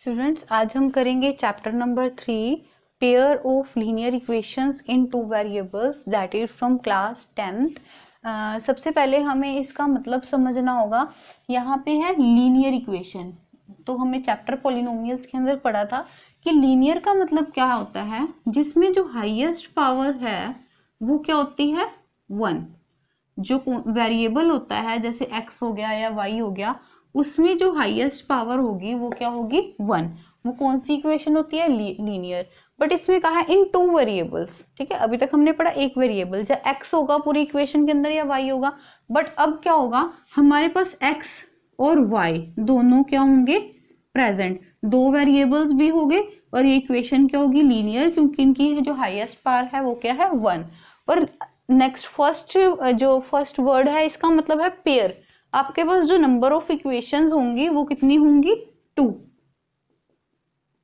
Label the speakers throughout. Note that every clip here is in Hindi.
Speaker 1: स्टूडेंट्स, आज हम करेंगे chapter number 3 pair of linear equations in two variables that is from class 10th। सबसे पहले हमें इसका मतलब समझना होगा। यहाँ पे है लीनियर इक्वेशन, तो हमें चैप्टर पॉलिनोमियल्स के अंदर पढ़ा था कि लीनियर का मतलब क्या होता है, जिसमें जो हाईएस्ट पावर है वो क्या होती है 1। जो वेरिएबल होता है जैसे x हो गया या y हो गया, उसमें जो हाईएस्ट पावर होगी वो क्या होगी 1। वो कौन सी इक्वेशन होती है लीनियर। बट इसमें कहा है इन टू वेरिएबल्स, ठीक है। अभी तक हमने पढ़ा एक वेरिएबल या x होगा पूरी इक्वेशन के अंदर या y होगा। बट अब क्या होगा, हमारे पास x और y दोनों क्या होंगे प्रेजेंट, दो वेरिएबल्स भी होंगे और ये इक्वेशन क्या होगी लीनियर, क्योंकि इनकी जो हाईएस्ट पावर है वो क्या है 1। और नेक्स्ट फर्स्ट वर्ड है, इसका मतलब है पेयर। आपके पास जो नंबर ऑफ इक्वेशंस होंगी वो कितनी होंगी 2,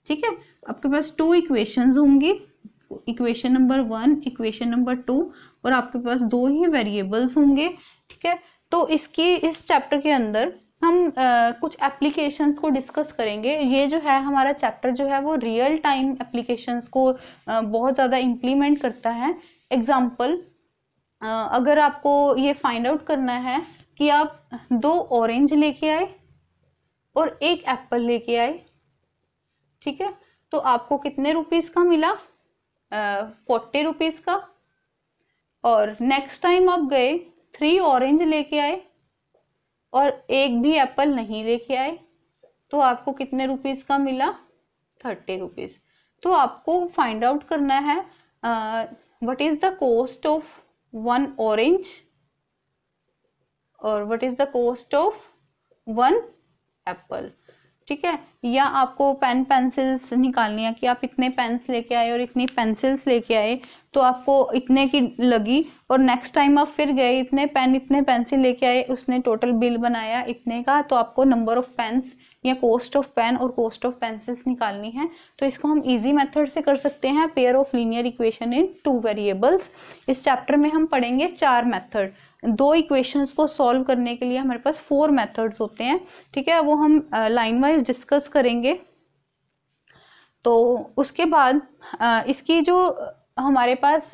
Speaker 1: ठीक है। आपके पास 2 इक्वेशंस होंगी, इक्वेशन नंबर 1 इक्वेशन नंबर 2, और आपके पास 2 ही वेरिएबल्स होंगे, ठीक है। तो इस चैप्टर के अंदर हम कुछ एप्लीकेशंस को डिस्कस करेंगे। ये जो है हमारा चैप्टर जो है वो रियल टाइम एप्लीकेशंस को बहुत ज़्यादा इम्प्लीमेंट करता है। एग्जाम्पल, अगर आपको ये फाइंड आउट करना है कि आप 2 ऑरेंज लेके आए और 1 एप्पल लेके आए, ठीक है, तो आपको कितने रुपीस का मिला 40 रुपीस का। और नेक्स्ट टाइम आप गए 3 ऑरेंज लेके आए और 1 भी एप्पल नहीं लेके आए, तो आपको कितने रुपीस का मिला 30 रुपीस। तो आपको फाइंड आउट करना है what is the cost of 1 orange और what is the cost of 1 apple, ठीक है। या आपको पेन पेंसिल्स निकालनी है कि आप इतने पेन्स लेके आए और इतनी पेंसिल्स लेके आए, तो आपको इतने की लगी। और नेक्स्ट टाइम आप फिर गए, इतने पेन इतने पेंसिल लेके आए, उसने टोटल बिल बनाया इतने का, तो आपको नंबर ऑफ पेन्स या कॉस्ट ऑफ पेन और कॉस्ट ऑफ पेंसिल्स निकालनी है। तो इसको हम इजी मेथड से कर सकते हैं, pair of linear equation in 2 variables. इस चैप्टर में हम पढ़ेंगे 4 मेथड। 2 इक्वेशंस को सॉल्व करने के लिए हमारे पास 4 मेथड्स होते हैं, ठीक है। वो हम लाइन वाइज डिस्कस करेंगे। तो उसके बाद इसकी जो हमारे पास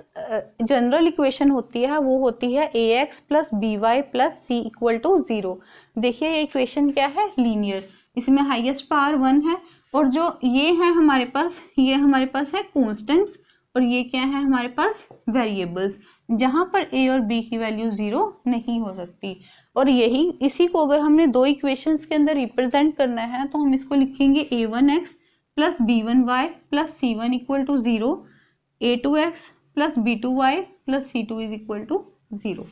Speaker 1: जनरल इक्वेशन होती है वो होती है ax plus B Y plus C equal to 0। देखिए ये इक्वेशन क्या है लीनियर, इसमें हाईएस्ट पावर 1 है और जो ये है हमारे पास है कॉन्स्टेंट्स और ये क्या है हमारे पास वेरिएबल्स, जहां पर a और b की वैल्यू 0 नहीं हो सकती। और इसी को अगर हमने 2 इक्वेशंस के अंदर रिप्रेजेंट करना है तो हम इसको लिखेंगे a1x plus b1y plus c1 equal to 0, a2x plus b2y plus c2 is equal to 0।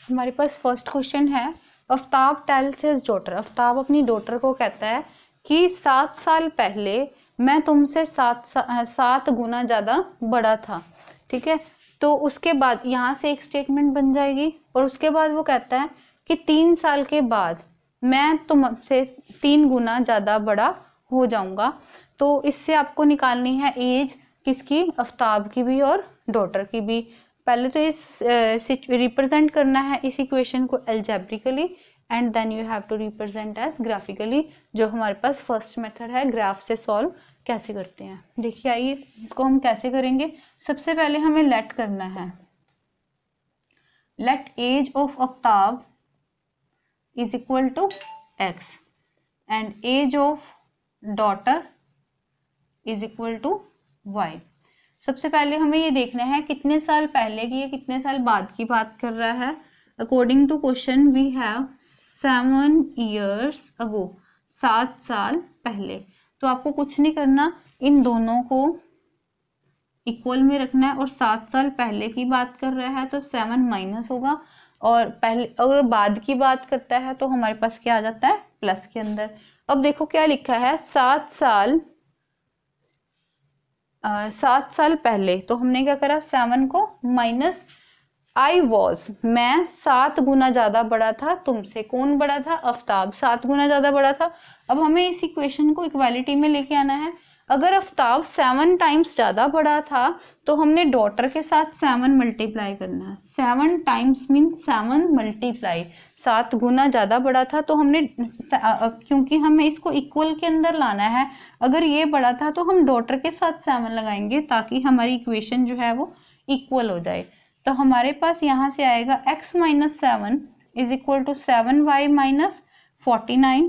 Speaker 1: हमारे पास फर्स्ट क्वेश्चन है, Aftab tells his daughter. Aftab अपनी डॉटर को कहता है कि 7 साल पहले मैं तुमसे 7 गुना ज़्यादा बड़ा था, ठीक है। तो उसके बाद यहाँ से एक स्टेटमेंट बन जाएगी और उसके बाद वो कहता है कि 3 साल के बाद मैं तुमसे 3 गुना ज़्यादा बड़ा हो जाऊंगा। तो इससे आपको निकालनी है एज किसकी, आफ्ताब की भी और डॉटर की भी। पहले तो इस रिप्रेजेंट करना है इस इक्वेशन को algebraically and then you have to represent as graphically. जो हमारे पास फर्स्ट मेथड है ग्राफ से सॉल्व कैसे करते हैं, देखिए आइए इसको हम कैसे करेंगे। सबसे पहले हमें लेट करना है, let age of Aftab is equal to x and age of daughter is equal to y। सबसे पहले हमें ये देखना है कितने साल पहले की है कितने साल बाद की बात कर रहा है। According to question we have 7 years ago, 7 साल पहले। तो आपको कुछ नहीं करना, इन दोनों को इक्वल में रखना है और 7 साल पहले की बात कर रहा है तो 7 माइनस होगा, और पहले अगर बाद की बात करता है तो हमारे पास क्या आ जाता है प्लस के अंदर। अब देखो क्या लिखा है 7 साल पहले, तो हमने क्या करा 7 को माइनस आई वॉज, मैं 7 गुना ज्यादा बड़ा था तुमसे। कौन बड़ा था, आफ्ताब 7 गुना ज्यादा बड़ा था। अब हमें इस इक्वेशन को इक्वालिटी में लेके आना है। अगर आफ्ताब 7 टाइम्स ज़्यादा बड़ा था तो हमने डॉटर के साथ 7 मल्टीप्लाई करना है। 7 टाइम्स मीन 7 मल्टीप्लाई, 7 गुना ज़्यादा बड़ा था तो हमने क्योंकि हमें इसको इक्वल के अंदर लाना है, अगर ये बड़ा था तो हम डॉटर के साथ 7 लगाएंगे ताकि हमारी इक्वेशन जो है वो इक्वल हो जाए। तो हमारे पास यहाँ से आएगा x minus 7 is equal to 7y minus 49।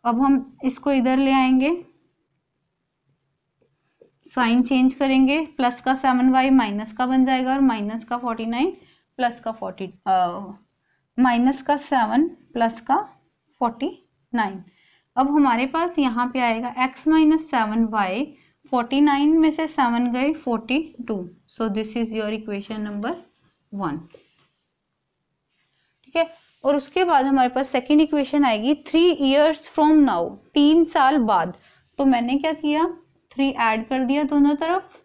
Speaker 1: अब हम इसको इधर ले आएंगे, साइन चेंज करेंगे, प्लस का 7y माइनस का बन जाएगा और माइनस का 49 प्लस का 40 माइनस का 7 प्लस का 49। अब हमारे पास यहाँ पे आएगा x माइनस 7y, 49 में से 7 गए 42, सो this is your equation number 1। ठीक है, और उसके बाद हमारे पास सेकेंड इक्वेशन आएगी 3 years फ्रॉम नाउ, 3 साल बाद। तो मैंने क्या किया, 3 ऐड कर दिया दोनों तरफ।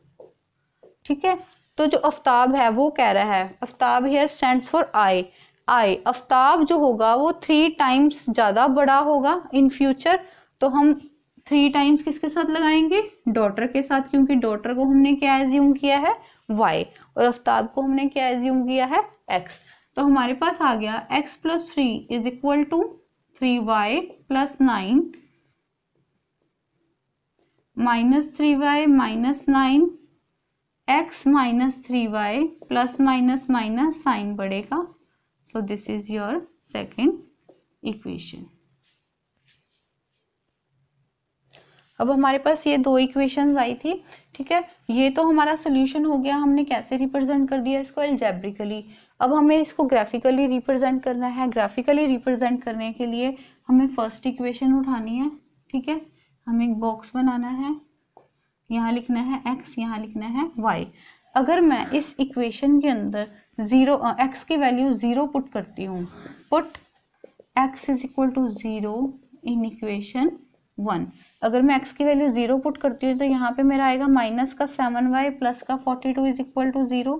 Speaker 1: ठीक है, तो जो आफ्ताब है वो कह रहा है, Aftab here stands for I, Aftab जो होगा वो 3 टाइम्स ज़्यादा बड़ा होगा इन फ्यूचर। तो हम 3 टाइम्स किसके साथ लगाएंगे, डॉटर के साथ, क्योंकि डॉटर को हमने क्या एज्यूम किया है, y, और आफ्ताब को हमने क्या एज्यूम किया है, x। तो हमारे पास आ गया x plus 3 is equal to 3y plus 9 minus 3y minus 9, x minus 3y plus minus minus sign बढ़ेगा। So this is your second equation. अब हमारे पास ये 2 इक्वेशंस आई थी। ठीक है, ये तो हमारा सोल्यूशन हो गया, हमने कैसे रिप्रेजेंट कर दिया इसको, अलजेब्रिकली। अब हमें इसको ग्राफिकली रिप्रेजेंट करना है। ग्राफिकली रिप्रेजेंट करने के लिए हमें फर्स्ट इक्वेशन उठानी है। ठीक है, हमें एक बॉक्स बनाना है, यहाँ लिखना है x, यहाँ लिखना है y। अगर मैं इस इक्वेशन के अंदर x की वैल्यू 0 पुट करती हूँ, put x is equal to 0 in equation 1। अगर मैं x की वैल्यू 0 पुट करती हूँ तो यहाँ पे मेरा आएगा माइनस का 7y प्लस का 42 is equal to 0,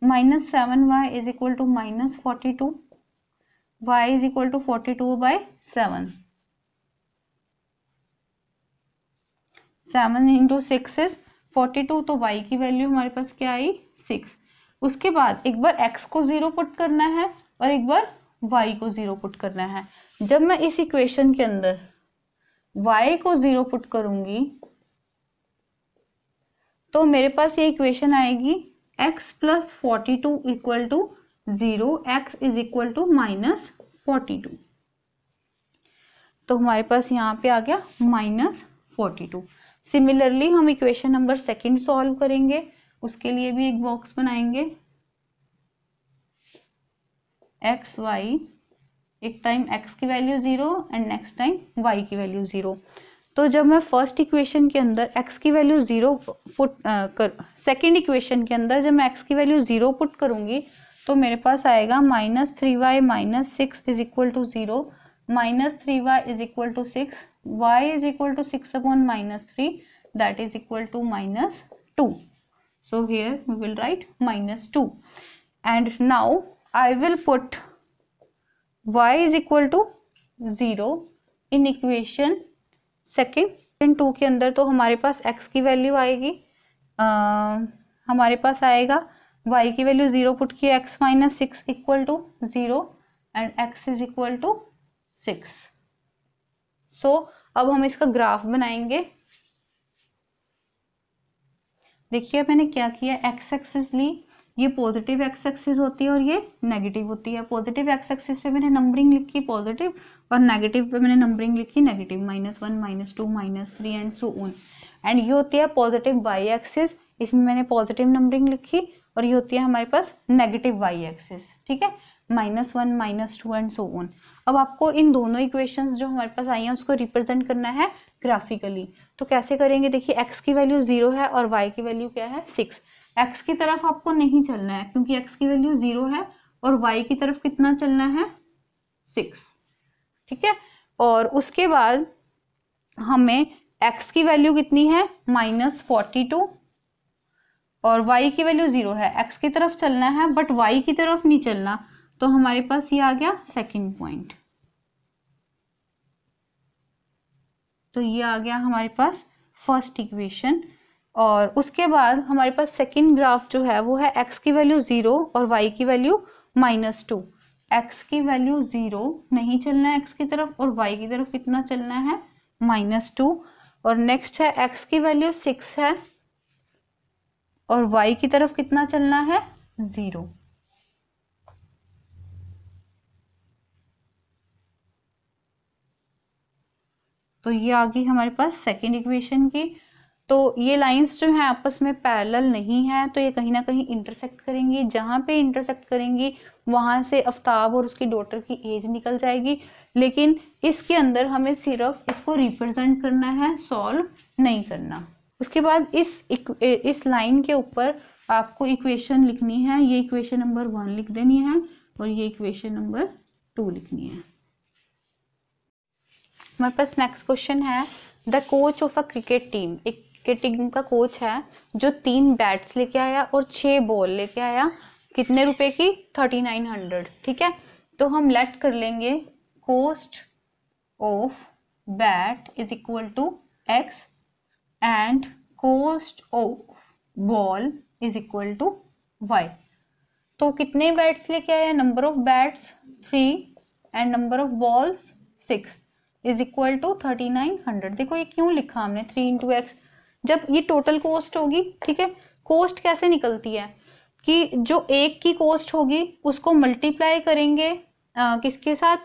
Speaker 1: minus 7y is equal to minus 42, y is equal to 42 by 7, 7 into 6 is 42, तो y की वैल्यू हमारे पास क्या आई, 6। उसके बाद एक बार x को 0 पुट करना है और एक बार y को 0 पुट करना है। जब मैं इस इक्वेशन के अंदर y को 0 पुट करूंगी तो मेरे पास ये इक्वेशन आएगी x plus 42 equal to 0, x is equal to minus 42। तो हमारे पास यहाँ पे आ गया माइनस 42। सिमिलरली हम इक्वेशन नंबर सेकंड सॉल्व करेंगे, उसके लिए भी एक बॉक्स बनाएंगे, एक्स वाई, एक टाइम x की value 0 and next time y की वैल्यू 0। तो जब मैं फर्स्ट इक्वेशन के अंदर x की वैल्यू 0 पुट सेकेंड इक्वेशन के अंदर जब मैं x की वैल्यू 0 पुट करूंगी तो मेरे पास आएगा minus 3y minus 6 is equal to 0, minus 3y is equal to 6, y is equal to 6 upon माइनस 3, that is equal to minus 2। So here we will write minus 2 and now I will put y is equal to 0 in equation second 2 के अंदर। तो हमारे पास x की वैल्यू आएगी, हमारे पास आएगा y की वैल्यू 0 पुट की, x minus 6 equal to 0 and x is equal to 6। So अब हम इसका ग्राफ बनाएंगे। देखिए मैंने क्या किया, x एक्सिस ली, ये पॉजिटिव x एक्सिस होती है और ये नेगेटिव होती है। पॉजिटिव x एक्सिस पे मैंने नंबरिंग लिखी पॉजिटिव और नेगेटिव पे मैंने नंबरिंग लिखी negative, -1 -2 -3 and so on. And ये होती है पॉजिटिव y एक्सिस, इसमें मैंने पॉजिटिव नंबरिंग लिखी, और ये होती है हमारे पास नेगेटिव y एक्सिस। ठीक है, -1 -2 एंड सो ऑन। अब आपको इन दोनों इक्वेशंस जो हमारे पास आई हैं उसको रिप्रेजेंट करना है ग्राफिकली। तो कैसे करेंगे, देखिए x की वैल्यू 0 है और y की वैल्यू क्या है 6। x की तरफ आपको नहीं चलना है क्योंकि x की वैल्यू 0 है और y की तरफ कितना चलना है 6। ठीक है, और उसके बाद हमें x की वैल्यू कितनी है -42 और y की वैल्यू 0 है, x की तरफ चलना है बट y की तरफ नहीं चलना। तो हमारे पास ये आ गया सेकंड पॉइंट, तो ये आ गया हमारे पास फर्स्ट इक्वेशन। और उसके बाद हमारे पास सेकंड ग्राफ जो है वो है x की वैल्यू 0 और y की वैल्यू -2। x की वैल्यू 0 नहीं चलना है x की तरफ, और y की तरफ कितना चलना है -2। और नेक्स्ट है x की वैल्यू 6 है और y की तरफ कितना चलना है 0। तो ये आ गई हमारे पास सेकंड इक्वेशन की। तो ये लाइंस जो हैं आपस में पैरेलल नहीं है, तो ये कहीं ना कहीं इंटरसेक्ट करेंगी। जहाँ पे इंटरसेक्ट करेंगी वहां से आफ्ताब और उसकी डॉटर की एज निकल जाएगी। लेकिन इसके अंदर हमें सिर्फ इसको रिप्रेजेंट करना है, सॉल्व नहीं करना। उसके बाद इस लाइन के ऊपर आपको इक्वेशन लिखनी है। ये इक्वेशन नंबर 1 लिख देनी है और ये इक्वेशन नंबर 2 लिखनी है। हमारे पास नेक्स्ट क्वेश्चन है, the coach of a cricket team, एक क्रिकेट टीम का कोच है जो 3 बैट्स लेके आया और 6 बॉल लेके आया, कितने रुपए की 3900। ठीक है, तो हम लेट कर लेंगे cost of bat is equal to x and cost of ball is equal to y। तो कितने बैट्स लेके आया, number of bats 3 and number of balls 6 is equal to 3900। देखो ये क्यों लिखा हमने 3 इंटू एक्स, जब ये टोटल कॉस्ट होगी। ठीक है, कॉस्ट कैसे निकलती है कि जो एक की कॉस्ट होगी उसको मल्टीप्लाई करेंगे किसके साथ,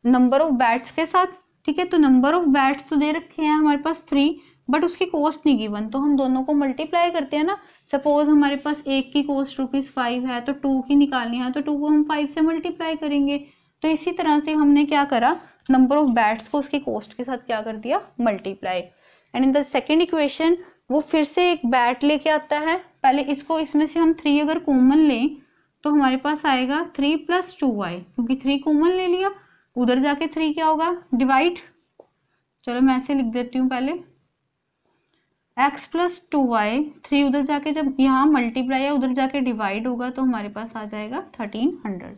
Speaker 1: नंबर ऑफ बैट्स के साथ। ठीक है, तो नंबर ऑफ बैट्स तो दे रखे हैं हमारे पास 3, बट उसकी कॉस्ट नहीं गिवन, तो हम दोनों को मल्टीप्लाई करते हैं ना। सपोज हमारे पास एक की कॉस्ट ₹5 है, तो 2 की निकालनी है, तो 2 को हम 5 से मल्टीप्लाई करेंगे। तो इसी तरह से हमने क्या करा, नंबर ऑफ बैट्स को उसकी कॉस्ट के साथ क्या कर दिया, multiply. And in the second equation वो फिर से एक बैट लेके आता है। पहले इसको, इसमें से हम 3 अगर कॉमन लें तो हमारे पास आएगा 3 + 2y, क्योंकि 3 कॉमन ले लिया, उधर जाके 3 क्या होगा, डिवाइड। चलो मैं ऐसे लिख देती हूँ पहले, x + 2y, 3 उधर जाके जब यहाँ मल्टीप्लाई है उधर जाके डिवाइड होगा, तो हमारे पास आ जाएगा 1300।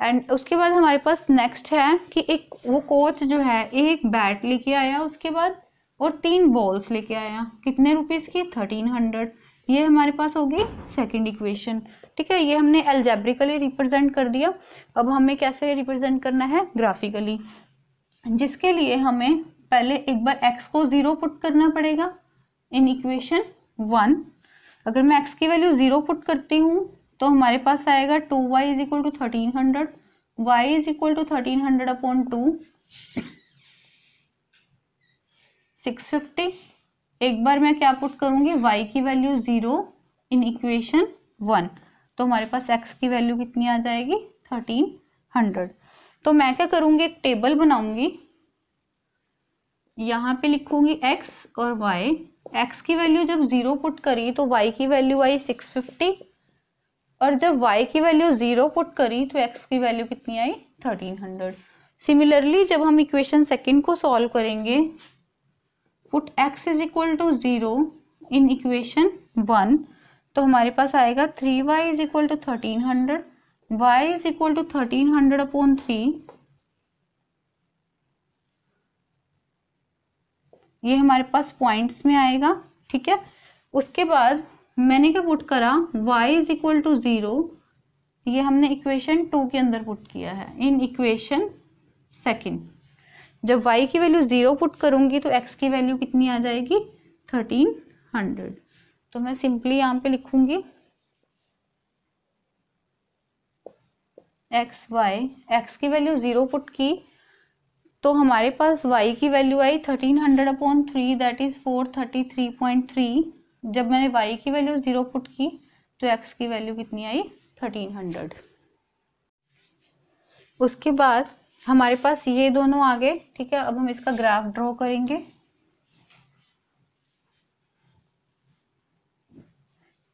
Speaker 1: एंड उसके बाद हमारे पास नेक्स्ट है कि एक वो कोच जो है एक बैट लेके आया उसके बाद, और 3 बॉल्स लेके आया, कितने रुपीस की 1300। ये हमारे पास होगी सेकंड इक्वेशन। ठीक है, ये हमने एल्जेब्रिकली रिप्रेजेंट कर दिया। अब हमें कैसे रिप्रेजेंट करना है, ग्राफिकली, जिसके लिए हमें पहले एक बार x को 0 पुट करना पड़ेगा इन इक्वेशन 1। अगर मैं x की वैल्यू 0 पुट करती हूँ तो हमारे पास आएगा 2y = 1300, y = 1300/2, 650। एक बार मैं क्या पुट करूंगी, y की वैल्यू 0 इन इक्वेशन 1, तो हमारे पास x की वैल्यू कितनी आ जाएगी 1300। तो मैं क्या करूंगी, एक टेबल बनाऊंगी, यहाँ पे लिखूंगी x और y। x की वैल्यू जब 0 पुट करी तो y की वैल्यू आई 650, और जब y की वैल्यू 0 पुट करी तो x की वैल्यू कितनी आई 1300। सिमिलरली जब हम इक्वेशन सेकंड को सॉल्व करेंगे, पुट x = 0 इन इक्वेशन 1, तो हमारे पास आएगा 3y = 1300, y = 1300/3। ये हमारे पास पॉइंट्स में आएगा। ठीक है, उसके बाद मैंने क्या पुट करा, y = 0, ये हमने इक्वेशन 2 के अंदर पुट किया है इन इक्वेशन सेकंड। जब y की वैल्यू 0 पुट करूंगी तो x की वैल्यू कितनी आ जाएगी 1300। तो मैं सिंपली यहाँ पे लिखूंगी x की वैल्यू 0 पुट की तो हमारे पास y की वैल्यू आई 1300/3, दैट इज 433.3। जब मैंने y की वैल्यू 0 पुट की तो x की वैल्यू कितनी आई 1300। उसके बाद हमारे पास ये दोनों आ गए। ठीक है, अब हम इसका ग्राफ ड्रॉ करेंगे।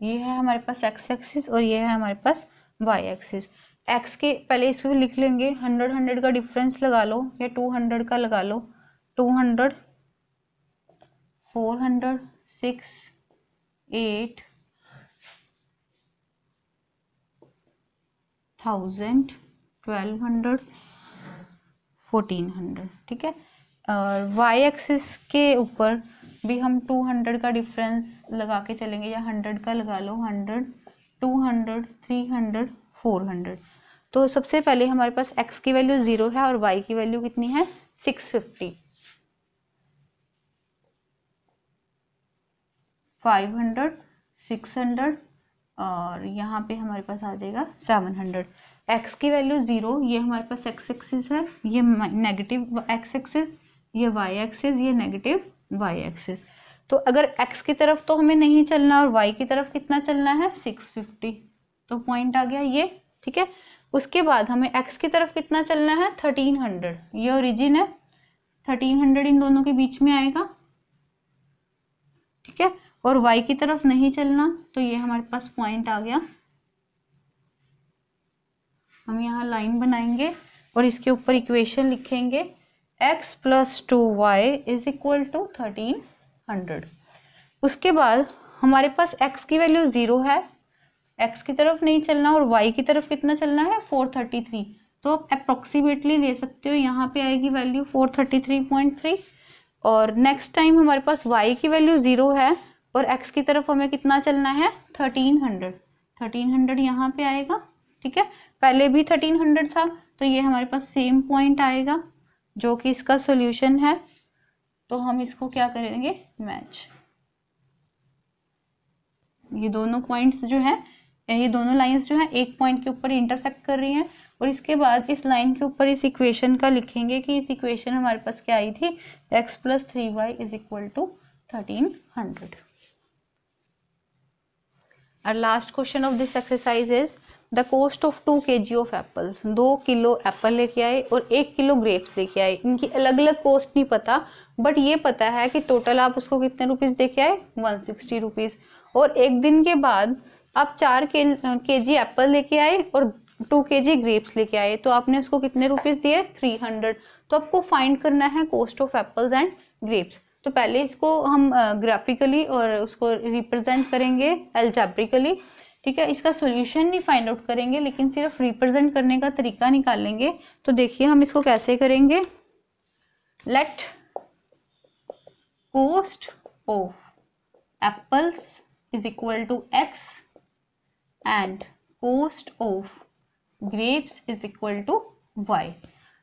Speaker 1: ये है हमारे पास x एक्सिस और ये है हमारे पास y एक्सिस। x के पहले इसको लिख लेंगे, 100 का डिफरेंस लगा लो या 200 का लगा लो, 200, 400, 6, 8, 1000, 1200, 1400। ठीक है, और y एक्सिस के ऊपर भी हम 200 का डिफरेंस लगा के चलेंगे, या 100 का लगा लो, 100, 200, 300, 400। तो सबसे पहले हमारे पास x की वैल्यू 0 है और y की वैल्यू कितनी है 650, 500, 600 और यहाँ पे हमारे पास आ जाएगा 700। x की वैल्यू 0, ये हमारे पास x एक्सिस है, ये नेगेटिव x एक्सिस, ये y एक्सिस, ये नेगेटिव y एक्सिस। तो अगर x की तरफ तो हमें नहीं चलना और y की तरफ कितना चलना है 650, तो पॉइंट आ गया ये, ठीक है। उसके बाद हमें x की तरफ कितना चलना है 1300, ये ओरिजिन है, 1300 इन दोनों के बीच में आएगा, ठीक है। और y की तरफ नहीं चलना, तो ये हमारे पास पॉइंट आ गया। हम यहाँ लाइन बनाएंगे और इसके ऊपर इक्वेशन लिखेंगे x + 2y = 1300। उसके बाद हमारे पास x की वैल्यू 0 है, x की तरफ नहीं चलना और y की तरफ कितना चलना है 433, तो आप अप्रोक्सीमेटली ले सकते हो, यहाँ पे आएगी वैल्यू 433.3। और नेक्स्ट टाइम हमारे पास y की वैल्यू 0 है और x की तरफ हमें कितना चलना है 1300, 1300 यहाँ पे आएगा, ठीक है। पहले भी 1300 था, तो ये हमारे पास सेम पॉइंट आएगा जो कि इसका सॉल्यूशन है। तो हम इसको क्या करेंगे मैच, ये दोनों पॉइंट्स जो है, ये दोनों लाइंस जो है एक पॉइंट के ऊपर इंटरसेक्ट कर रही हैं। और इसके बाद इस लाइन के ऊपर इस इक्वेशन का लिखेंगे कि इस इक्वेशन हमारे पास क्या आई थी, x + 3y = 1300। Our last question of this exercise is the cost of 2 kg of apples। 2 kilo Apple लेके आए और 1 किलो ग्रेप्स लेके आए। इनकी अलग अलग कॉस्ट नहीं पता, बट ये पता है कि टोटल आप उसको कितने रुपीस देके आए 160 रुपीज। और एक दिन के बाद आप 4 केजी एप्पल लेके आए और 2 केजी ग्रेप्स लेके आए, तो आपने उसको कितने रुपीस दिए 300। तो आपको फाइंड करना है cost of apples and grapes. तो पहले इसको हम ग्राफिकली और उसको रिप्रेजेंट करेंगे अलजेब्रिकली, ठीक है। इसका सॉल्यूशन नहीं फाइंड आउट करेंगे, लेकिन सिर्फ रिप्रेजेंट करने का तरीका निकालेंगे। तो देखिए हम इसको कैसे करेंगे। Let cost of apples = x and cost of grapes = y.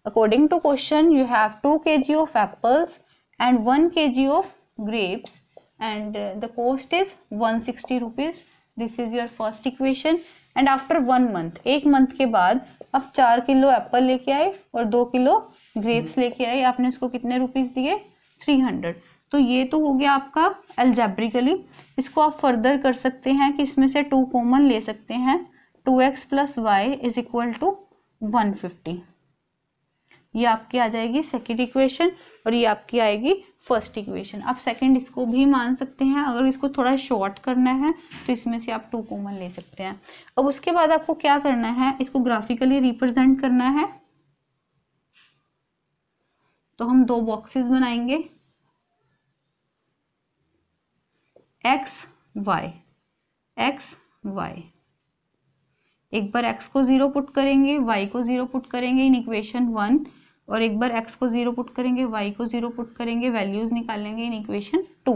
Speaker 1: According to question, you have 2 kg of apples and 1 kg of grapes and the cost is 160 rupees. This is your first equation. And after 1 month, एक मंथ के बाद आप 4 किलो एप्पल लेके आए और 2 किलो ग्रेप्स लेके आए, आपने उसको कितने रुपीस दिए 300। तो ये तो हो गया आपका अलजेब्रिकली। इसको आप फर्दर कर सकते हैं कि इसमें से 2 कॉमन ले सकते हैं, 2x + y = 150। ये आपकी आ जाएगी सेकंड इक्वेशन और ये आपकी आएगी फर्स्ट इक्वेशन। आप सेकंड इसको भी मान सकते हैं, अगर इसको थोड़ा शॉर्ट करना है तो इसमें से आप 2 कॉमन ले सकते हैं। अब उसके बाद आपको क्या करना है, इसको ग्राफिकली रिप्रेजेंट करना है। तो हम 2 बॉक्सेस बनाएंगे, x y, x y। एक बार x को 0 पुट करेंगे, y को 0 पुट करेंगे इन इक्वेशन 1, और एक बार x को 0 पुट करेंगे, y को 0 पुट करेंगे, वैल्यूज निकालेंगे इन इक्वेशन 2।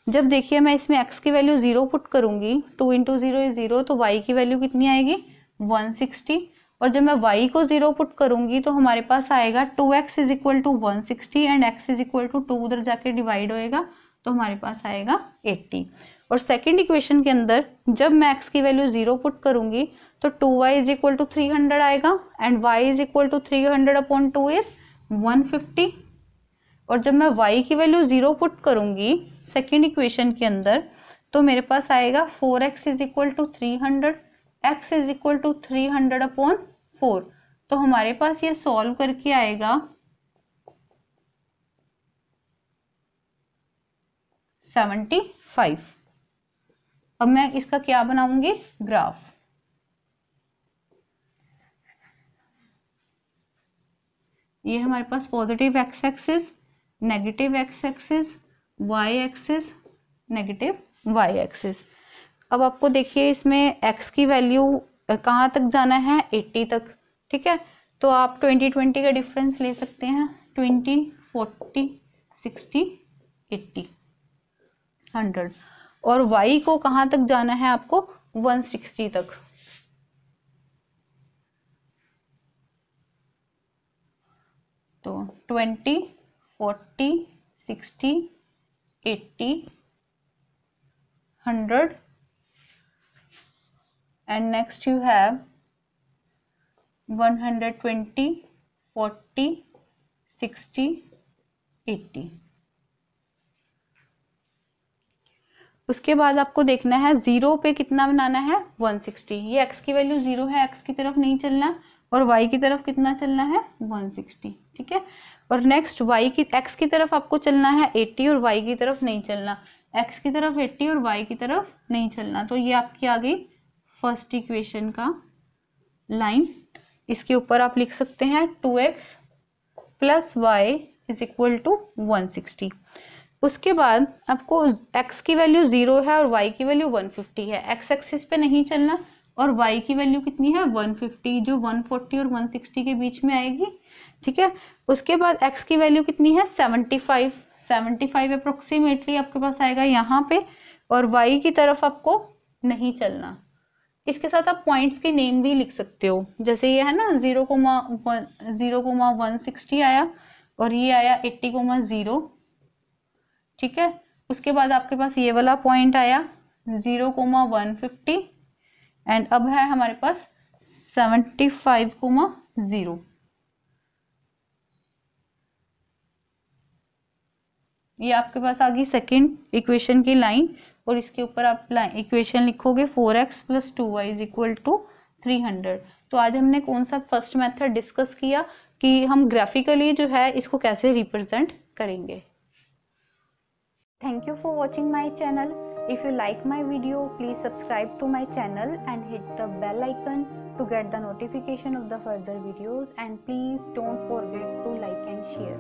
Speaker 1: जब देखिए मैं इसमें x की वैल्यू 0 पुट करूंगी, 2 × 0 = 0, तो y की वैल्यू कितनी आएगी 160। और जब मैं y को 0 पुट करूंगी तो हमारे पास आएगा 2x = 160 एंड x = 2 उधर जाके डिवाइड होएगा, तो हमारे पास आएगा 80। और सेकंड इक्वेशन के अंदर जब मैं x की वैल्यू 0 पुट करूंगी तो 2y = 300 आएगा एंड y = 300/2 इज 150। और जब मैं y की वैल्यू 0 पुट करूंगी सेकंड इक्वेशन के अंदर, तो मेरे पास आएगा 4x = 300, x = 300/4। तो हमारे पास ये सॉल्व करके आएगा 75। अब मैं इसका क्या बनाऊंगी ग्राफ। ये हमारे पास positive x axis, negative x axis, y axis, negative y axis. अब आपको देखिए इसमें x की वैल्यू कहाँ तक जाना है 80 तक, ठीक है। तो आप 20-20 का डिफरेंस ले सकते हैं, 20, 40, 60, 80। 300 और y को कहाँ तक जाना है आपको 160 तक। तो 20, 40, 60, 80, 100 and next you have 120, 40, 60, 80। उसके बाद आपको देखना है जीरो पे कितना बनाना है 160। ये x की वैल्यू जीरो है, x की तरफ नहीं चलना और y की तरफ कितना चलना है 160, ठीक है। और नेक्स्ट y की x की तरफ आपको चलना है 80 और y की तरफ नहीं चलना, x की तरफ 80 और y की तरफ नहीं चलना। तो ये आपकी आ गई फर्स्ट इक्वेशन का लाइन। इसके ऊपर आप लिख सकते हैं 2x plus y is equal to 160। उसके बाद आपको x की वैल्यू 0 है और y की वैल्यू 150 है, x एक्सिस पे नहीं चलना और y की वैल्यू कितनी है 150 जो 140 और 160 के बीच में आएगी, ठीक है। उसके बाद x की वैल्यू कितनी है 75 अप्रोक्सीमेटली आपके पास आएगा यहाँ पे और y की तरफ आपको नहीं चलना। इसके साथ आप पॉइंट्स के नेम भी लिख सकते हो, जैसे ये है ना 0,160 आया और ये आया 80,0, ठीक है। उसके बाद आपके पास ये वाला पॉइंट आया 0,150 एंड अब है हमारे पास 75,0। ये आपके पास आ गई सेकेंड इक्वेशन की लाइन और इसके ऊपर आप इक्वेशन लिखोगे 4x plus 2y is equal to 300। तो आज हमने कौन सा फर्स्ट मेथड डिस्कस किया कि हम ग्राफिकली जो है इसको कैसे रिप्रेजेंट करेंगे।
Speaker 2: Thank you for watching my channel. If you like my video, please subscribe to my channel and hit the bell icon to get the notification of the further videos, and please don't forget to like and share.